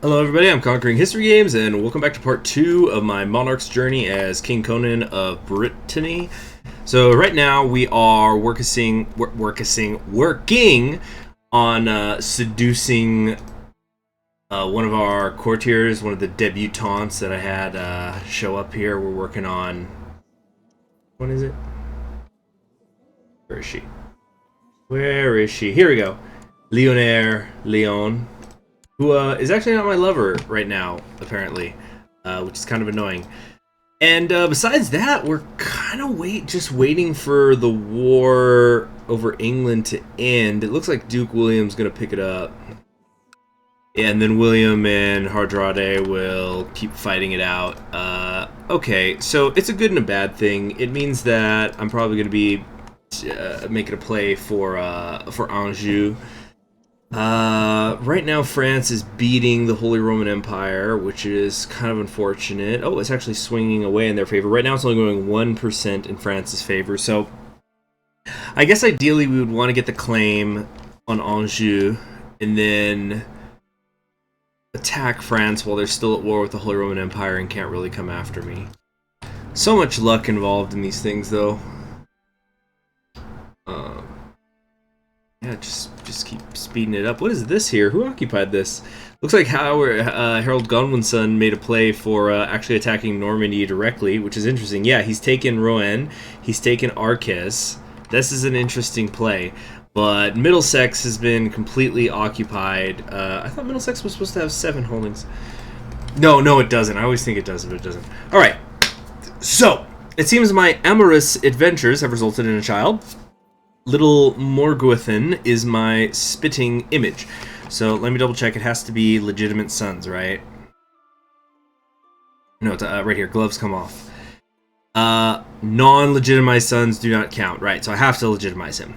Hello everybody, I'm Conquering History Games, and welcome back to part 2 of my Monarch's journey as King Konan of Brittany. So right now we are working on seducing one of our courtiers, one of the debutantes that I had show up here. We're working on... What is it? Where is she? Where is she? Here we go. Leon. Who is actually not my lover right now, apparently, which is kind of annoying. And besides that, we're kind of just waiting for the war over England to end. It looks like Duke William's going to pick it up. And then William and Hardrade will keep fighting it out. Okay, so it's a good and a bad thing. It means that I'm probably going to be making a play for Anjou. Right now France is beating the Holy Roman Empire, which is kind of unfortunate. Oh, it's actually swinging away in their favor. Right now it's only going 1% in France's favor, so I guess ideally we would want to get the claim on Anjou and then attack France while they're still at war with the Holy Roman Empire and can't really come after me. So much luck involved in these things, though. Yeah, just keep speeding it up. What is this here? Who occupied this? Looks like Harold Godwinson made a play for actually attacking Normandy directly, which is interesting. Yeah, he's taken Rouen. He's taken Arques. This is an interesting play. But Middlesex has been completely occupied. I thought Middlesex was supposed to have 7 holdings. No, it doesn't. I always think it does, but it doesn't. Alright, so it seems my amorous adventures have resulted in a child. Little Morgwithin is my spitting image. So let me double check. It has to be legitimate sons, right? No, it's right here. Gloves come off. Non-legitimized sons do not count. Right, so I have to legitimize him.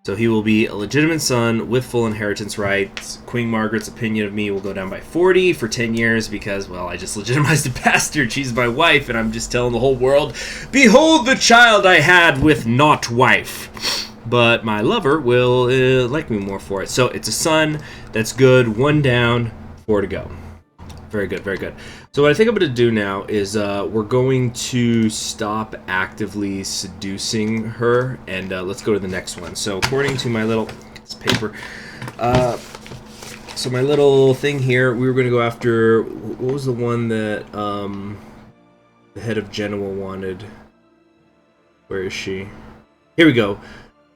So he will be a legitimate son with full inheritance rights. Queen Margaret's opinion of me will go down by 40 for 10 years because, well, I just legitimized a bastard. She's my wife, and I'm just telling the whole world, behold the child I had with not wife. But my lover will like me more for it. So it's a son. That's good. 1 down, 4 to go. Very good, very good. So what I think I'm going to do now is we're going to stop actively seducing her, and let's go to the next one. So according to my little paper, so my little thing here, we were going to go after, what was the one that the head of Genoa wanted? Where is she? Here we go.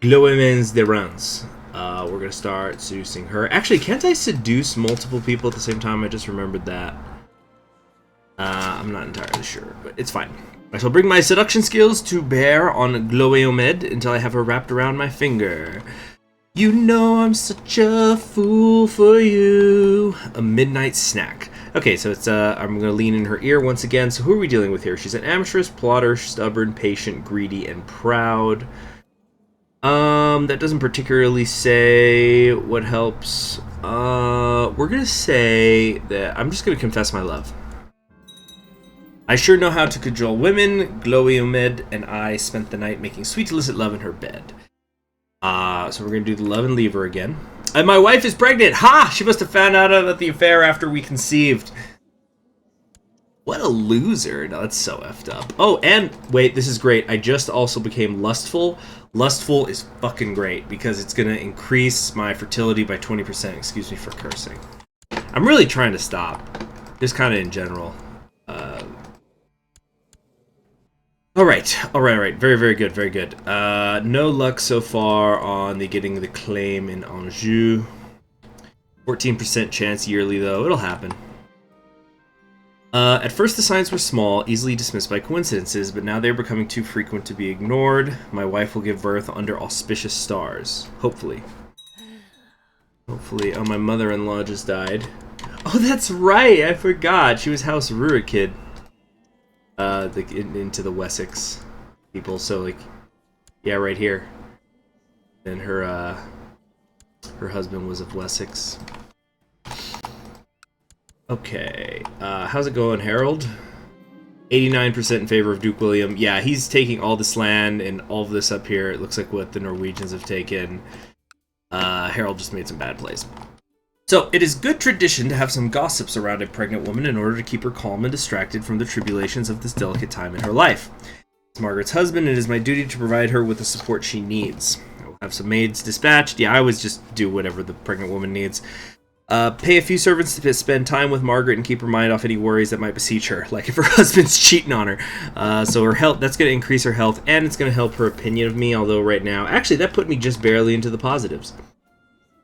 Gloemens de Reims. We're going to start seducing her. Actually, can't I seduce multiple people at the same time? I just remembered that. I'm not entirely sure, but it's fine. I shall bring my seduction skills to bear on Gloeomed until I have her wrapped around my finger. You know I'm such a fool for you. A midnight snack. Okay, so it's I'm going to lean in her ear once again. So who are we dealing with here? She's an amorous, plotter, stubborn, patient, greedy, and proud. That doesn't particularly say what helps. We're gonna say that I'm just gonna confess my love. I sure know how to cajole women. Gloeomed and I spent the night making sweet illicit love in her bed. So we're gonna do the love and leave her again. And my wife is pregnant! Ha! She must have found out about the affair after we conceived. What a loser. No, that's so effed up. Oh, and wait, this is great. I just also became lustful. Lustful is fucking great because it's going to increase my fertility by 20%. Excuse me for cursing. I'm really trying to stop. Just kind of in general. Alright. Very good, very good. No luck so far on getting the claim in Anjou. 14% chance yearly, though. It'll happen. At first the signs were small, easily dismissed by coincidences, but now they're becoming too frequent to be ignored. My wife will give birth under auspicious stars. Hopefully. Hopefully. Oh, my mother-in-law just died. Oh, that's right! I forgot! She was House Rurikid. Into the Wessex people, so, like... Yeah, right here. And her husband was of Wessex. Okay, how's it going, Harold? 89% in favor of Duke William. Yeah, he's taking all this land and all of this up here. It looks like what the Norwegians have taken. Harold just made some bad plays. So, it is good tradition to have some gossips around a pregnant woman in order to keep her calm and distracted from the tribulations of this delicate time in her life. As Margaret's husband, it is my duty to provide her with the support she needs. I will have some maids dispatched. Yeah, I always just do whatever the pregnant woman needs. Pay a few servants to spend time with Margaret and keep her mind off any worries that might besiege her, like if her husband's cheating on her. So her health, that's going to increase her health, and it's going to help her opinion of me, although right now... Actually, that put me just barely into the positives.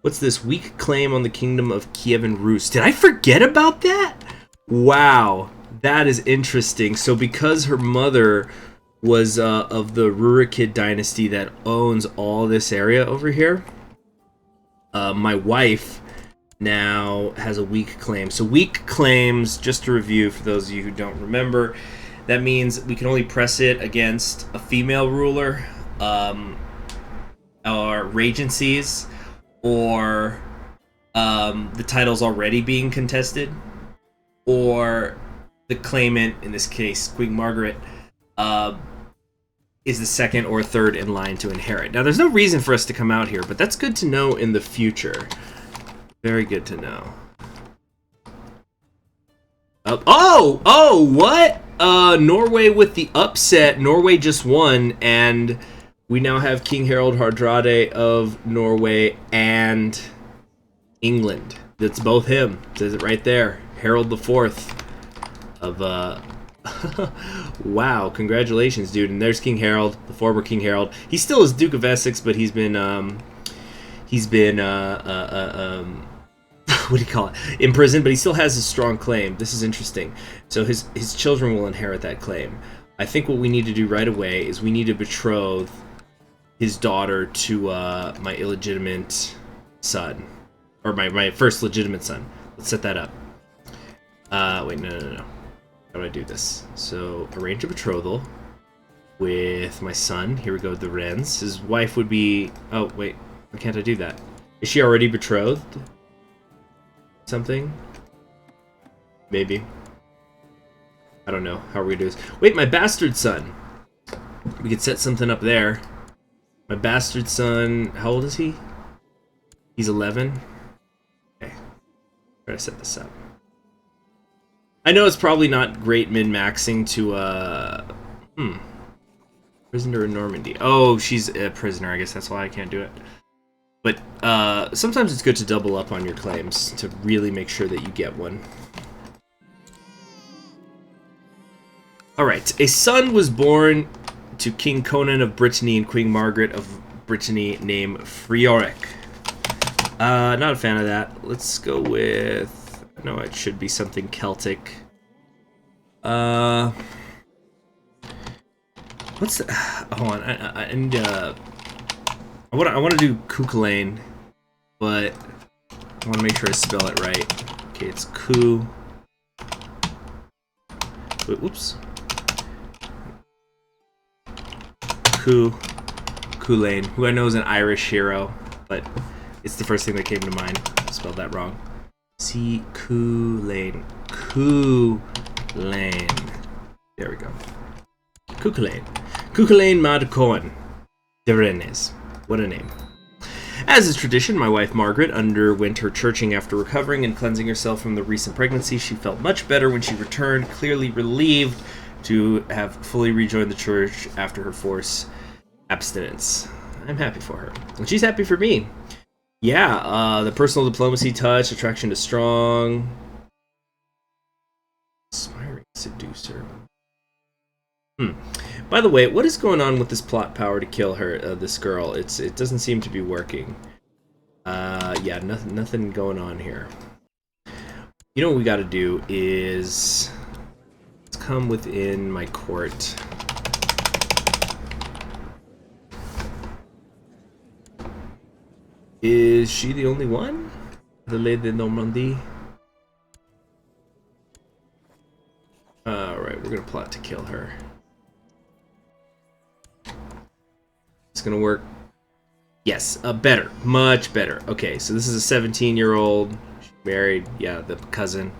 What's this? Weak claim on the kingdom of Kiev and Rus. Did I forget about that? Wow, that is interesting. So because her mother was of the Rurikid dynasty that owns all this area over here, my wife now has a weak claim. So weak claims, just to review for those of you who don't remember, that means we can only press it against a female ruler, or regencies, or the title's already being contested, or the claimant, in this case Queen Margaret, is the second or third in line to inherit. Now there's no reason for us to come out here, but that's good to know in the future. Very good to know. What? Norway with the upset. Norway just won, and we now have King Harald Hardrade of Norway and England. That's both him. It says it right there. Harold IV of, wow, congratulations, dude. And there's King Harold, the former King Harold. He still is Duke of Essex, but he's been, what do you call it? In prison, but he still has a strong claim. This is interesting. So his children will inherit that claim. I think what we need to do right away is we need to betroth his daughter to my illegitimate son, or my first legitimate son. Let's set that up. Wait, no. How do I do this? So arrange a betrothal with my son. Here we go, the Wrens. His wife would be... Oh, wait. Why can't I do that? Is she already betrothed? Something? Maybe. I don't know. How are we gonna do this? Wait, my bastard son. We could set something up there. My bastard son... How old is he? He's 11? Okay. Try to set this up. I know it's probably not great min-maxing to, prisoner in Normandy. Oh, she's a prisoner. I guess that's why I can't do it. But sometimes it's good to double up on your claims to really make sure that you get one. Alright, a son was born to King Konan of Brittany and Queen Margaret of Brittany named Frioric. Not a fan of that. Let's go with... No, it should be something Celtic. What's the... Hold on, I need I want to do Kukulane, but I want to make sure I spell it right. Okay, it's Ku... Whoops. Kulane, who I know is an Irish hero, but it's the first thing that came to mind. I spelled that wrong. Kulane. Kulane. There we go. Kukulane. Kukulane Mad Cohen. De Rennes. What a name. As is tradition, my wife Margaret underwent her churching after recovering and cleansing herself from the recent pregnancy. She felt much better when she returned, clearly relieved to have fully rejoined the church after her forced abstinence. I'm happy for her. And she's happy for me. Yeah, the personal diplomacy touch, attraction to strong. Aspiring seducer. By the way, what is going on with this plot power to kill her, this girl? It doesn't seem to be working. Yeah, nothing going on here. You know what we gotta do is... Let's come within my court. Is she the only one? The Lady de Normandie? Alright, we're gonna plot to kill her. It's gonna work. Yes, better. Much better. Okay, so this is a 17-year-old. She's married. Yeah, the cousin.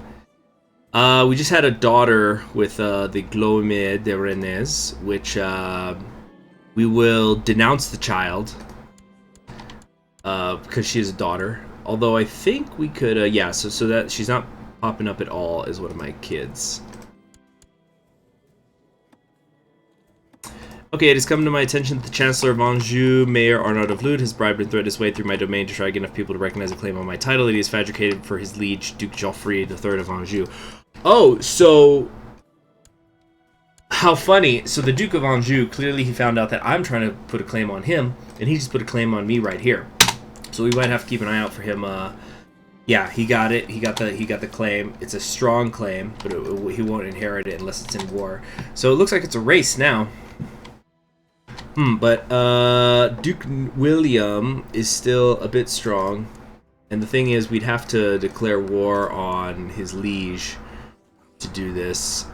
We just had a daughter with the Glomé de Rennes, which we will denounce the child. Because she is a daughter. Although I think we could, yeah, so that she's not popping up at all as one of my kids. Okay, it has come to my attention that the Chancellor of Anjou, Mayor Arnaud of Lud, has bribed and threaded his way through my domain to try to get enough people to recognize a claim on my title that he has fabricated for his liege, Duke Geoffrey III of Anjou. Oh, so... How funny. So the Duke of Anjou, clearly he found out that I'm trying to put a claim on him, and he just put a claim on me right here. So we might have to keep an eye out for him. Yeah, he got it. He got the claim. It's a strong claim, but he won't inherit it unless it's in war. So it looks like it's a race now. But Duke William is still a bit strong, and the thing is, we'd have to declare war on his liege to do this.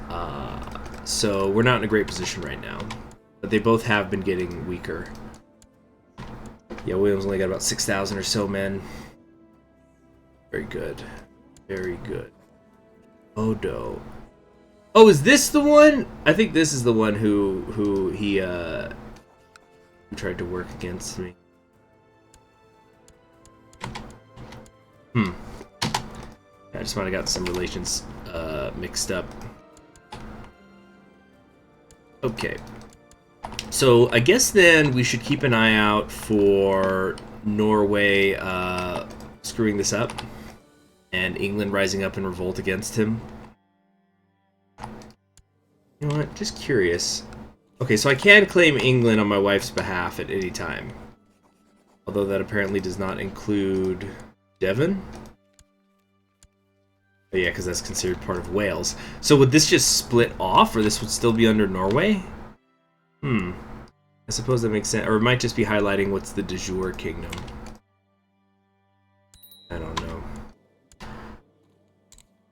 So we're not in a great position right now, but they both have been getting weaker. Yeah, William's only got about 6,000 or so men. Very good, very good. Odo. Oh, is this the one? I think this is the one who he tried to work against me. I just might have got some relations mixed up. Okay. So I guess then we should keep an eye out for Norway screwing this up and England rising up in revolt against him. You know what? Just curious. Okay, so I can claim England on my wife's behalf at any time. Although that apparently does not include Devon. Oh yeah, because that's considered part of Wales. So would this just split off, or this would still be under Norway? I suppose that makes sense. Or it might just be highlighting what's the de jure kingdom. I don't know.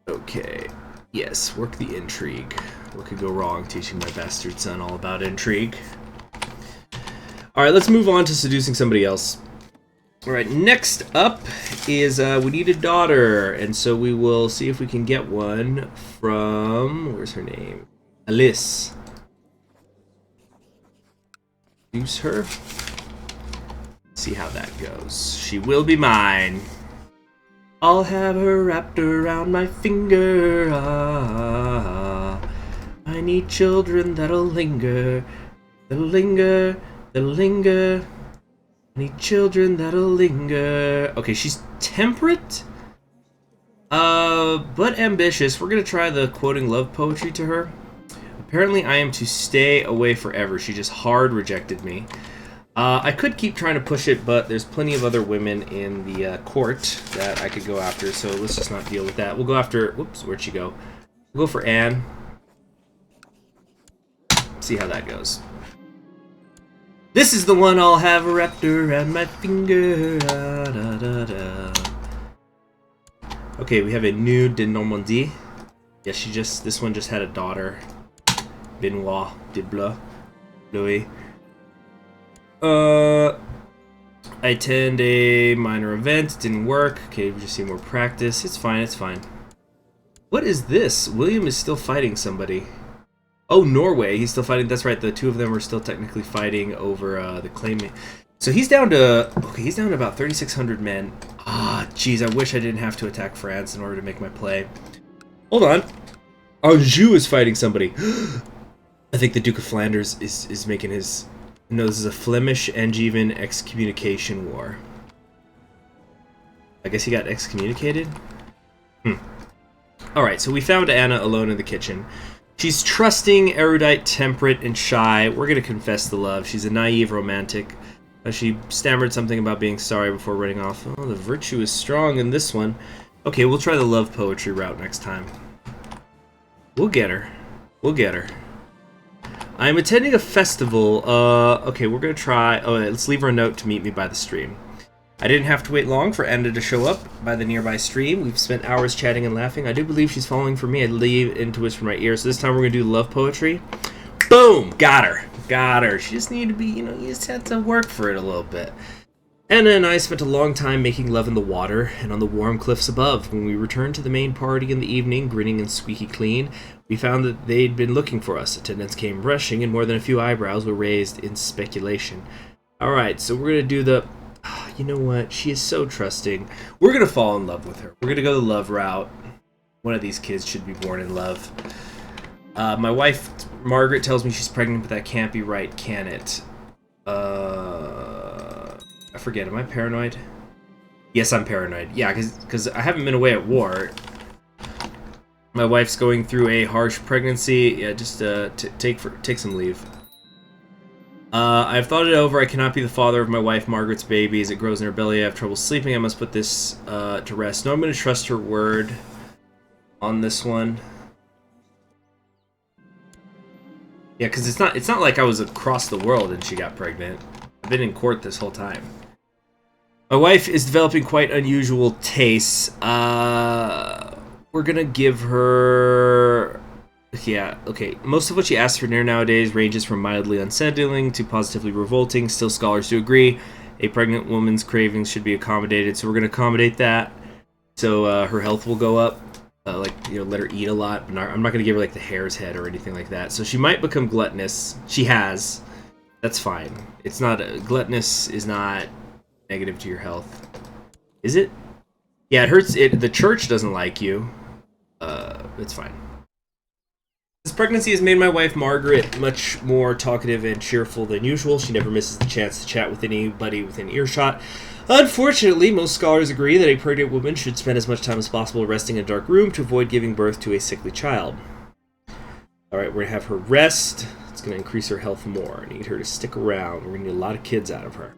Okay. Yes, work the intrigue. What could go wrong teaching my bastard son all about intrigue? Alright, let's move on to seducing somebody else. Alright, next up is we need a daughter, and so we will see if we can get one from... Where's her name? Alice. Use her. See how that goes. She will be mine. I'll have her wrapped around my finger. I need children that'll linger. That'll linger. That'll linger. I need children that'll linger. Okay, she's temperate. But ambitious. We're gonna try the quoting love poetry to her. Apparently I am to stay away forever. She just hard rejected me. I could keep trying to push it, but there's plenty of other women in the court that I could go after, so let's just not deal with that. We'll go after... Whoops, where'd she go? We'll go for Anne. See how that goes. This is the one I'll have wrapped around my finger. Da, da, da, da. Okay, we have a new de Normandie. Yeah, this one just had a daughter. Benoit de Blois. Louis. I attend a minor event. It didn't work. Okay, we just see more practice. It's fine, it's fine. What is this? William is still fighting somebody. Oh, Norway. He's still fighting. That's right. The two of them are still technically fighting over the claim. So he's down to... Okay, he's down to about 3,600 men. Ah, jeez. I wish I didn't have to attack France in order to make my play. Hold on. Anjou is fighting somebody. I think the Duke of Flanders is making his... No, this is a Flemish Angevin excommunication war. I guess he got excommunicated? Alright, so we found Anna alone in the kitchen. She's trusting, erudite, temperate, and shy. We're going to confess the love. She's a naive romantic. She stammered something about being sorry before running off. Oh, the virtue is strong in this one. Okay, we'll try the love poetry route next time. We'll get her. We'll get her. I'm attending a festival. Okay, we're gonna try... Oh, let's leave her a note to meet me by the stream. I didn't have to wait long for Anna to show up by the nearby stream. We've spent hours chatting and laughing. I do believe she's falling for me. I leave into whisper in my ear. So this time we're gonna do love poetry. Boom! Got her. Got her. She just needed to be, you know, you just had to work for it a little bit. Anna and I spent a long time making love in the water and on the warm cliffs above. When we returned to the main party in the evening, grinning and squeaky clean, we found that they'd been looking for us. Attendants came rushing, and more than a few eyebrows were raised in speculation. Alright, so we're going to do the... You know what? She is so trusting. We're gonna fall in love with her. We're gonna go the love route. One of these kids should be born in love. My wife, Margaret, tells me she's pregnant, but that can't be right, can it? I forget. Am I paranoid? Yes, I'm paranoid. Yeah, because I haven't been away at war. My wife's going through a harsh pregnancy. Yeah, just take some leave. I've thought it over. I cannot be the father of my wife Margaret's baby. As it grows in her belly, I have trouble sleeping. I must put this to rest. No, I'm going to trust her word on this one. Yeah, because it's not like I was across the world and she got pregnant. I've been in court this whole time. My wife is developing quite unusual tastes. We're gonna give her... Yeah, okay. Most of what she asks for dinner nowadays ranges from mildly unsettling to positively revolting. Still, scholars do agree a pregnant woman's cravings should be accommodated, so we're gonna accommodate that. So her health will go up. Like, you know, let her eat a lot. But I'm not gonna give her like the hare's head or anything like that. So she might become gluttonous. She has. That's fine. It's not... gluttonous is not negative to your health. Is it? Yeah, it hurts. The church doesn't like you. It's fine. This pregnancy has made my wife Margaret much more talkative and cheerful than usual. She never misses the chance to chat with anybody within earshot. Unfortunately, most scholars agree that a pregnant woman should spend as much time as possible resting in a dark room to avoid giving birth to a sickly child. Alright, we're going to have her rest. It's going to increase her health more. I need her to stick around. We're going to need a lot of kids out of her.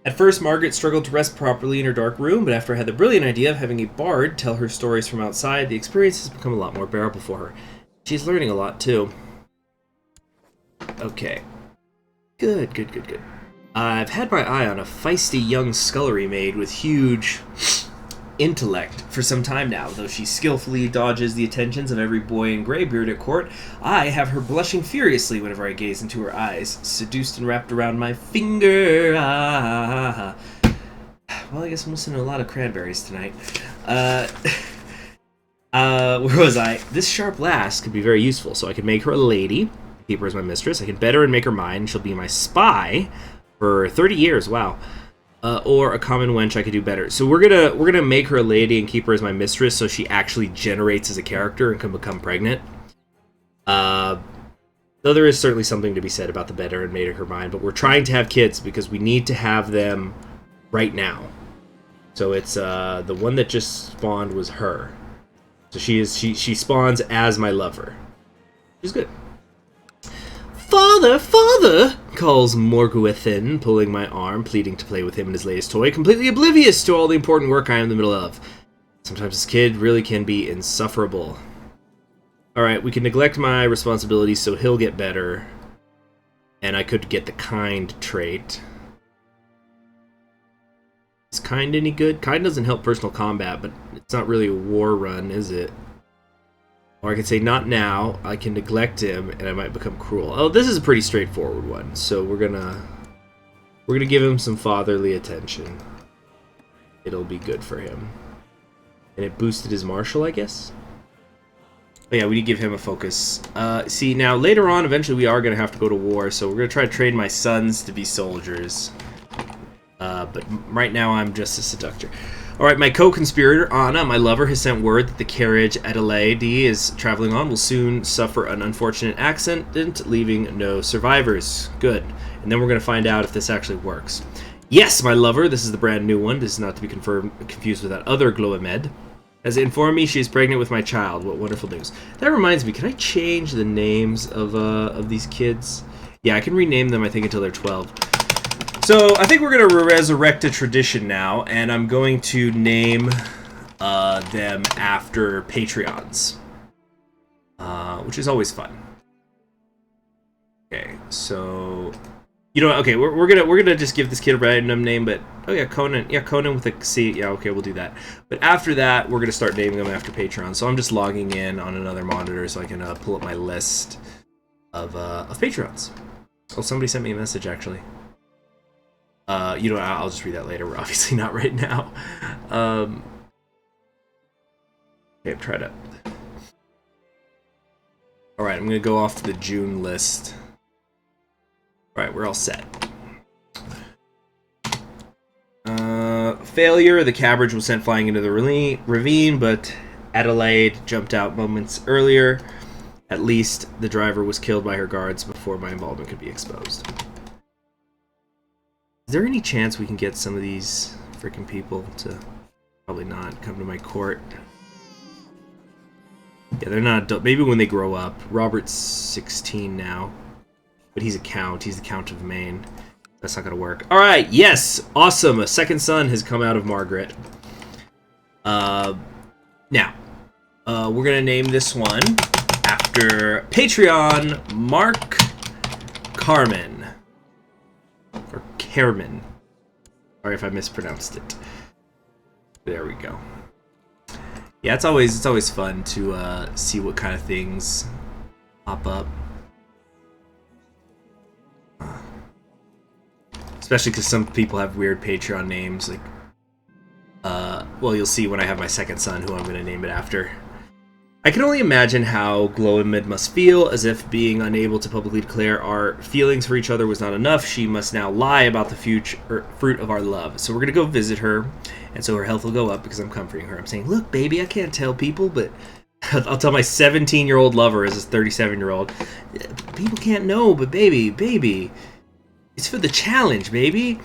At first, Margaret struggled to rest properly in her dark room, but after I had the brilliant idea of having a bard tell her stories from outside, the experience has become a lot more bearable for her. She's learning a lot, too. Okay. Good. I've had my eye on a feisty young scullery maid with huge intellect for some time now. Though she skillfully dodges the attentions of every boy and graybeard at court, I have her blushing furiously whenever I gaze into her eyes, seduced and wrapped around my finger. Well, I guess I'm listening to a lot of Cranberries tonight. Where was I? This sharp lass could be very useful, so I could make her a lady, keep her as my mistress. I can bet her and make her mine. She'll be my spy for 30 years. Wow. Or a common wench I could do better. So we're gonna make her a lady and keep her as my mistress, so she actually generates as a character and can become pregnant. Though there is certainly something to be said about the better and made her mine, but we're trying to have kids because we need to have them right now. So it's the one that just spawned was her. So she spawns as my lover. She's good. Father, father, calls Morguethin, pulling my arm, pleading to play with him and his latest toy, completely oblivious to all the important work I am in the middle of. Sometimes this kid really can be insufferable. Alright, we can neglect my responsibilities so he'll get better. And I could get the kind trait. Is kind any good? Kind doesn't help personal combat, but it's not really a war run, is it? Or I could say, not now. I can neglect him, and I might become cruel. Oh, this is a pretty straightforward one. So we're gonna give him some fatherly attention. It'll be good for him. And it boosted his martial, I guess? But yeah, we need to give him a focus. See, now, later on, eventually we are going to have to go to war, so we're going to try to train my sons to be soldiers. But right now, I'm just a seductor. Alright, my co-conspirator, Anna, my lover, has sent word that the carriage Adelaide is traveling on will soon suffer an unfortunate accident, leaving no survivors. Good. And then we're going to find out if this actually works. Yes, my lover, this is the brand new one. This is not to be confused with that other Gloamed. Has informed me she is pregnant with my child. What wonderful news. That reminds me, can I change the names of these kids? Yeah, I can rename them, I think, until they're 12. So, I think we're going to resurrect a tradition now, and I'm going to name them after Patreons. Which is always fun. Okay, so... You know what, okay, we're gonna just give this kid a random name, but... Oh yeah, Konan. Yeah, Konan with a C. Yeah, okay, we'll do that. But after that, we're gonna start naming them after Patreon. So I'm just logging in on another monitor so I can pull up my list of Patreons. Oh, somebody sent me a message, actually. You know, I'll just read that later. We're obviously not right now. Okay, I'm trying to... Alright, I'm gonna go off to the June list. Alright, we're all set. failure. The cabbage was sent flying into the ravine, but Adelaide jumped out moments earlier. At least the driver was killed by her guards before my involvement could be exposed. Is there any chance we can get some of these freaking people to... Probably not. Come to my court. Yeah, they're not adult. Maybe when they grow up. Robert's 16 now. But he's a count. He's the Count of Maine. That's not going to work. Alright, yes! Awesome! A second son has come out of Margaret. Now, we're going to name this one after Patreon Mark Carmen. Or Carmen. Sorry if I mispronounced it. There we go. Yeah, it's always fun to see what kind of things pop up. Especially because some people have weird Patreon names. Like, well, you'll see when I have my second son who I'm going to name it after. I can only imagine how Glowimid must feel, as if being unable to publicly declare our feelings for each other was not enough. She must now lie about the fruit of our love. So we're going to go visit her, and so her health will go up because I'm comforting her. I'm saying, look, baby, I can't tell people, but I'll tell my 17-year-old lover as a 37-year-old. People can't know, but baby, it's for the challenge, baby.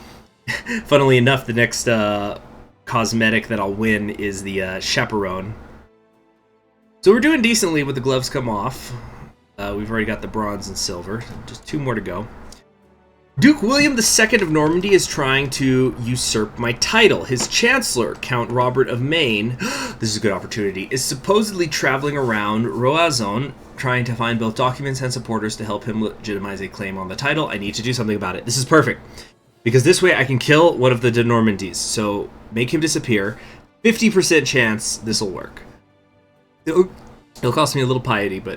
Funnily enough, the next cosmetic that I'll win is the chaperone. So we're doing decently with the gloves come off. We've already got the bronze and silver. Just 2 more to go. Duke William II of Normandy is trying to usurp my title. His chancellor, Count Robert of Maine, this is a good opportunity, is supposedly traveling around Roazhon trying to find both documents and supporters to help him legitimize a claim on the title. I need to do something about it. This is perfect. Because this way I can kill one of the de Normandies. So make him disappear. 50% chance this will work. It'll cost me a little piety, but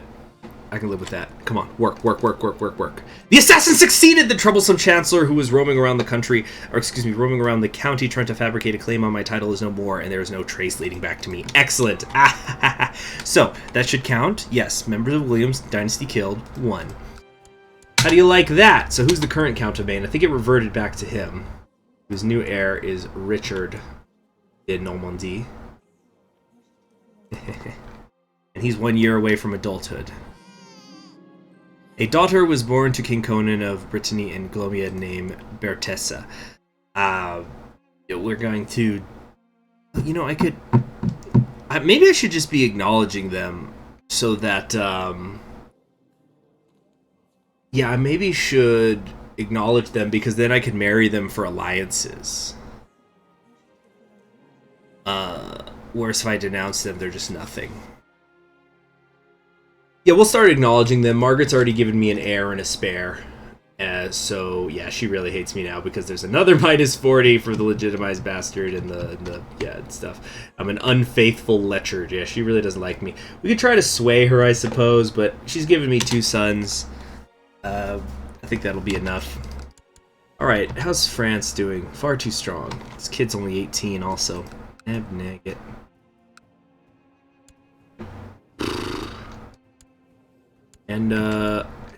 I can live with that. Come on, work. The assassin succeeded! The troublesome chancellor who was roaming around the country, or excuse me, roaming around the county trying to fabricate a claim on my title is no more, and there is no trace leading back to me. Excellent! So, that should count. Yes, members of William's dynasty killed. 1. How do you like that? So who's the current Count of Maine? I think it reverted back to him. His new heir is Richard de Normandy. And he's 1 year away from adulthood. A daughter was born to King Konan of Brittany and Glomia named Bertessa. We're going to... You know, I could... maybe I should just be acknowledging them so that... Yeah, I maybe should acknowledge them because then I could marry them for alliances. Whereas if I denounce them, they're just nothing. Yeah, we'll start acknowledging them. Margaret's already given me an heir and a spare. So, yeah, she really hates me now because there's another -40 for the legitimized bastard and the stuff. I'm an unfaithful lecher. Yeah, she really doesn't like me. We could try to sway her, I suppose, but she's given me 2 sons. I think that'll be enough. Alright, how's France doing? Far too strong. This kid's only 18 also. Nagget. And,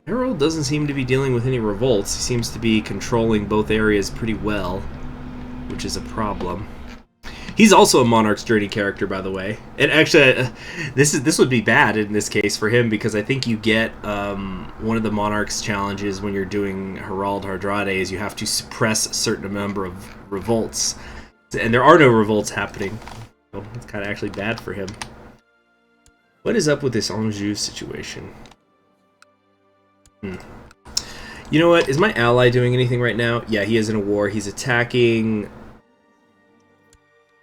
Harold doesn't seem to be dealing with any revolts. He seems to be controlling both areas pretty well, which is a problem. He's also a Monarch's Journey character, by the way. And actually, this would be bad in this case for him, because I think you get one of the Monarch's challenges when you're doing Herald Hardrade is you have to suppress a certain number of revolts. And there are no revolts happening. So it's kind of actually bad for him. What is up with this Anjou situation? You know what? Is my ally doing anything right now? Yeah, he is in a war. He's attacking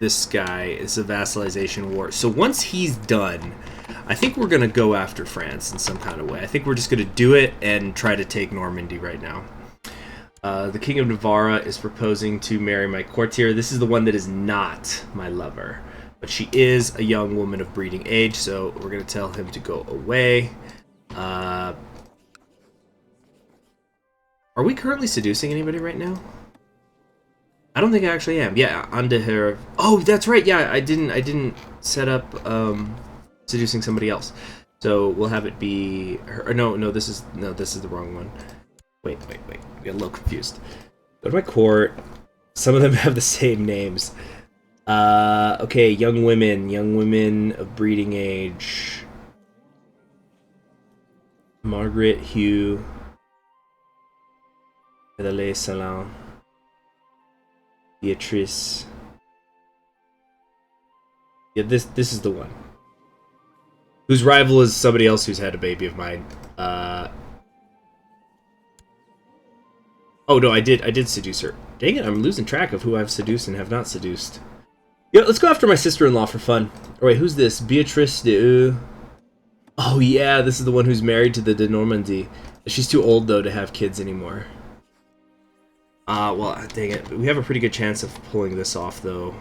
this guy. It's a vassalization war. So once he's done, I think we're going to go after France in some kind of way. I think we're just going to do it and try to take Normandy right now. The King of Navarre is proposing to marry my courtier. This is the one that is not my lover. But she is a young woman of breeding age, so we're going to tell him to go away. Are we currently seducing anybody right now? I don't think I actually am. Yeah, under her. Oh, that's right. Yeah, I didn't set up seducing somebody else. So we'll have it be her. Or no, this is the wrong one. Wait. I got a little confused. Go to my court. Some of them have the same names. Okay, young women of breeding age. Margaret, Hugh, Adelaide Salon, Beatrice. Yeah, this is the one. Whose rival is somebody else who's had a baby of mine. Oh no, I did seduce her. Dang it, I'm losing track of who I've seduced and have not seduced. Yeah, let's go after my sister-in-law for fun. All right, who's this? Beatrice de. Oh yeah, this is the one who's married to the de Normandie. She's too old though to have kids anymore. Well, dang it. We have a pretty good chance of pulling this off though.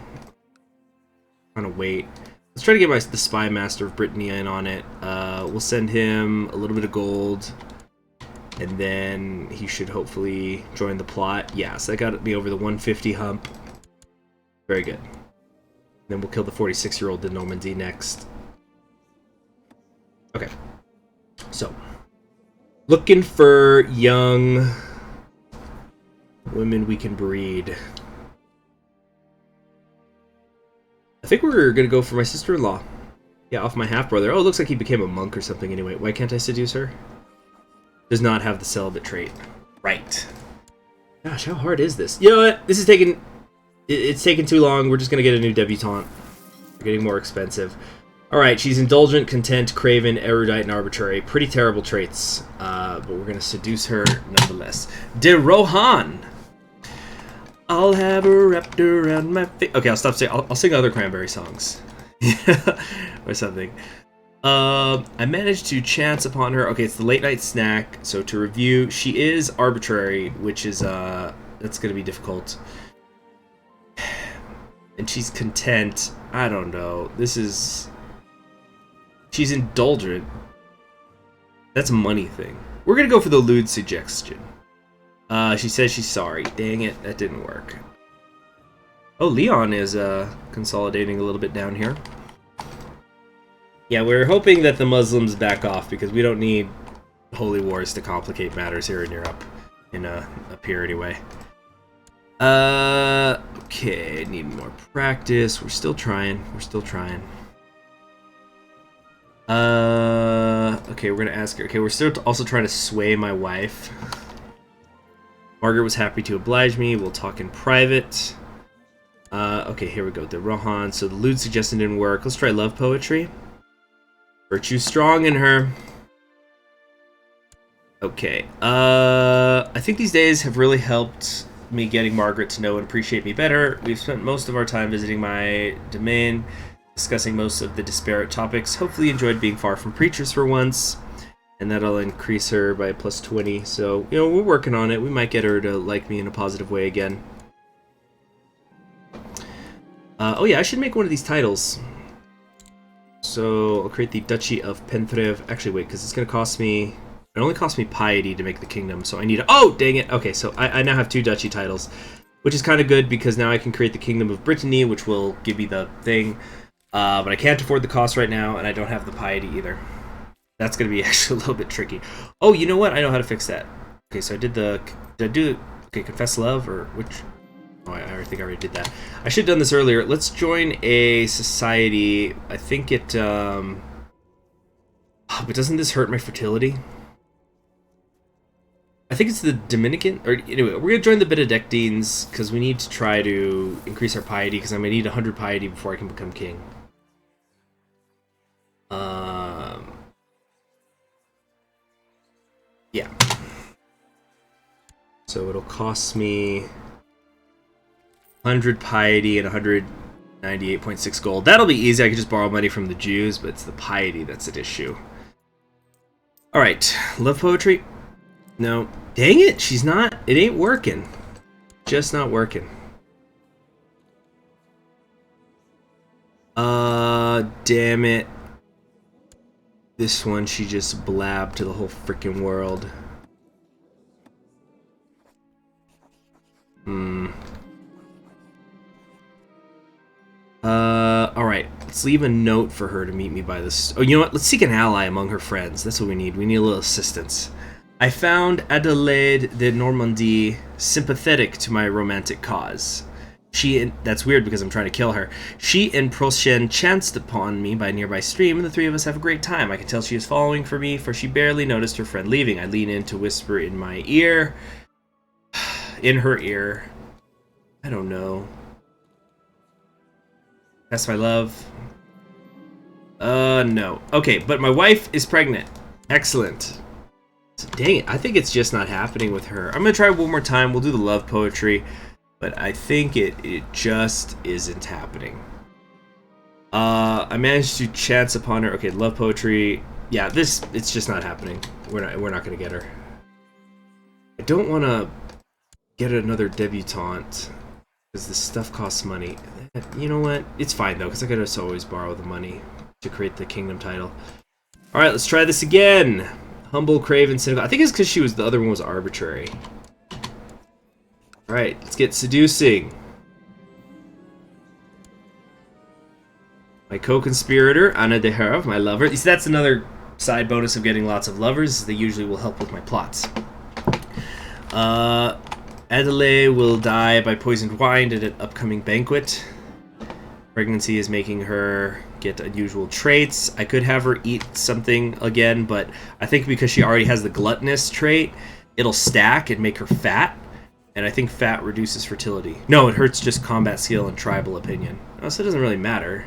I'm gonna wait. Let's try to get the spy master of Brittany in on it. We'll send him a little bit of gold. And then he should hopefully join the plot. Yeah, so that got me over the 150 hump. Very good. Then we'll kill the 46-year-old de Normandie next. Okay. So, looking for young women we can breed. I think we're gonna go for my sister-in-law. Yeah, off my half-brother. Oh, it looks like he became a monk or something anyway. Why can't I seduce her? Does not have the celibate trait. Right. Gosh, how hard is this? You know what? This is taking... It's taking too long. We're just gonna get a new debutante. We're getting more expensive. Alright, she's indulgent, content, craven, erudite, and arbitrary. Pretty terrible traits. But we're gonna seduce her nonetheless. De Rohan! I'll have her wrapped around my face. Okay, I'll stop saying. I'll sing other Cranberry songs. Or something. I managed to chance upon her. Okay, it's the late night snack. So to review, she is arbitrary, which is that's gonna be difficult. And she's content. I don't know. She's indulgent. That's a money thing. We're gonna go for the lewd suggestion. She says she's sorry. Dang it, that didn't work. Oh, Leon is consolidating a little bit down here. Yeah, we're hoping that the Muslims back off because we don't need holy wars to complicate matters here in Europe. Up here anyway. Okay, need more practice. We're still trying. Okay, we're gonna ask her. Okay, we're still also trying to sway my wife. Margaret was happy to oblige me. We'll talk in private. Okay, here we go. The Rohan. So the lewd suggestion didn't work. Let's try love poetry. Virtue strong in her. Okay. I think these days have really helped me getting Margaret to know and appreciate me better. We've spent most of our time visiting my domain, discussing most of the disparate topics. Hopefully enjoyed being far from preachers for once. And that'll increase her by plus 20. So, we're working on it. We might get her to like me in a positive way again. Oh yeah, I should make one of these titles. So, I'll create the Duchy of Pentrev. Actually, wait, because it's going to cost me... It only costs me piety to make the kingdom, so I need... Oh, dang it! Okay, so I now have 2 duchy titles. Which is kind of good, because now I can create the Kingdom of Brittany, which will give me the thing. But I can't afford the cost right now, and I don't have the piety either. That's going to be actually a little bit tricky. Oh, you know what? I know how to fix that. Okay, so I did the... Did I do... Okay, Confess Love, or which... Oh, I think I already did that. I should have done this earlier. Let's join a society. I think it... But doesn't this hurt my fertility? I think it's the Dominican... Or anyway, we're going to join the Benedictines, because we need to try to increase our piety, because I'm going to need 100 piety before I can become king. Yeah. So it'll cost me 100 piety and 198.6 gold. That'll be easy. I can just borrow money from the Jews, but it's the piety that's at issue. Alright. Love poetry? No. Dang it! She's not... It ain't working. Just not working. Damn it. This one, she just blabbed to the whole freaking world. Alright. Let's leave a note for her to meet me by this... Oh, you know what? Let's seek an ally among her friends. That's what we need. We need a little assistance. I found Adelaide de Normandie sympathetic to my romantic cause. That's weird because I'm trying to kill her. She and Proshen chanced upon me by a nearby stream, and the three of us have a great time. I can tell she is following for me, for she barely noticed her friend leaving. I lean in to whisper in my ear. In her ear. I don't know. That's my love. No. Okay, but my wife is pregnant. Excellent. Dang it, I think it's just not happening with her. I'm gonna try one more time. We'll do the love poetry. But I think it just isn't happening. I managed to chance upon her. Okay, love poetry. Yeah, it's just not happening. We're not gonna get her. I don't want to get another debutante because this stuff costs money. You know what? It's fine though, because I could just always borrow the money to create the kingdom title. All right, let's try this again. Humble, craven, cynical. I think it's because the other one was arbitrary. Alright, let's get seducing. My co-conspirator, Anna de Herve, my lover. You see, that's another side bonus of getting lots of lovers. They usually will help with my plots. Adelaide will die by poisoned wine at an upcoming banquet. Pregnancy is making her get unusual traits. I could have her eat something again, but I think because she already has the gluttonous trait, it'll stack and make her fat. And I think fat reduces fertility. No, it hurts just combat skill and tribal opinion. Oh, so it doesn't really matter.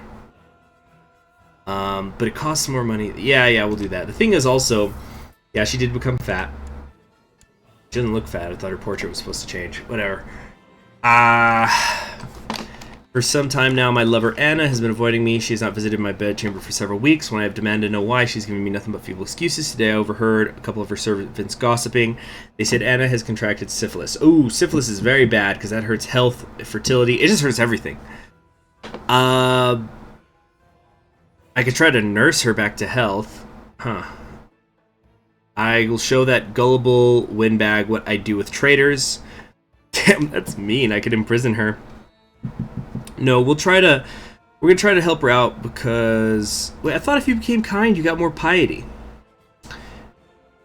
But it costs more money. Yeah, we'll do that. The thing is also, yeah, she did become fat. She doesn't look fat. I thought her portrait was supposed to change. Whatever. For some time now, my lover Anna has been avoiding me. She has not visited my bedchamber for several weeks. When I have demanded to know why, she's given me nothing but feeble excuses. Today I overheard a couple of her servants gossiping. They said Anna has contracted syphilis. Ooh, syphilis is very bad because that hurts health, fertility. It just hurts everything. I could try to nurse her back to health. Huh. I will show that gullible windbag what I do with traitors. Damn, that's mean. I could imprison her. No, we're gonna try to help her out because wait, I thought if you became kind, you got more piety.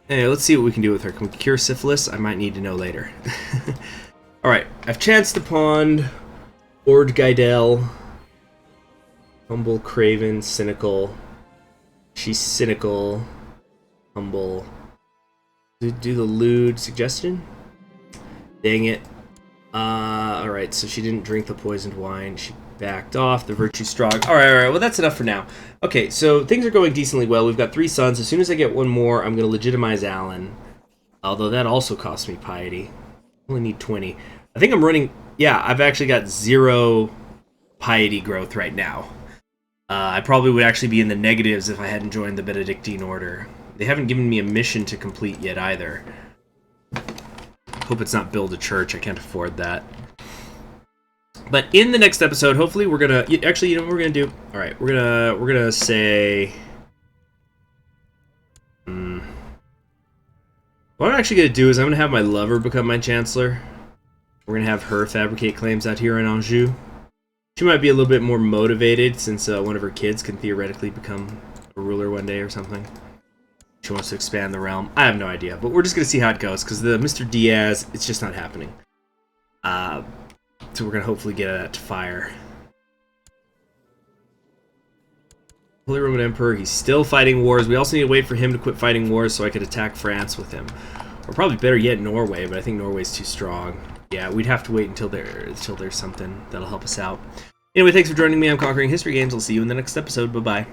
Anyway, let's see what we can do with her. Can we cure syphilis? I might need to know later. Alright, I've chanced upon Ord Gaidel. Humble, craven, cynical. She's cynical. Humble. Do the lewd suggestion? Dang it. Alright, so she didn't drink the poisoned wine. She backed off. The virtue strong. Alright. Well, that's enough for now. Okay, so things are going decently well. We've got 3 sons. As soon as I get one more, I'm going to legitimize Alan. Although that also costs me piety. I only need 20. I think I'm running... Yeah, I've actually got 0 piety growth right now. I probably would actually be in the negatives if I hadn't joined the Benedictine Order. They haven't given me a mission to complete yet either. Hope it's not build a church. I can't afford that. But in the next episode, hopefully we're gonna actually, you know what we're gonna do? All right, we're gonna say. What I'm actually gonna do is I'm gonna have my lover become my chancellor. We're gonna have her fabricate claims out here in Anjou. She might be a little bit more motivated since one of her kids can theoretically become a ruler one day or something. She wants to expand the realm. I have no idea, but we're just going to see how it goes, because the Mr. Diaz, it's just not happening. So we're going to hopefully get that to fire. Holy Roman Emperor, he's still fighting wars. We also need to wait for him to quit fighting wars so I could attack France with him. Or probably better yet, Norway, but I think Norway's too strong. Yeah, we'd have to wait until there's something that'll help us out. Anyway, thanks for joining me. I'm Conquering History Games. I'll see you in the next episode. Bye-bye.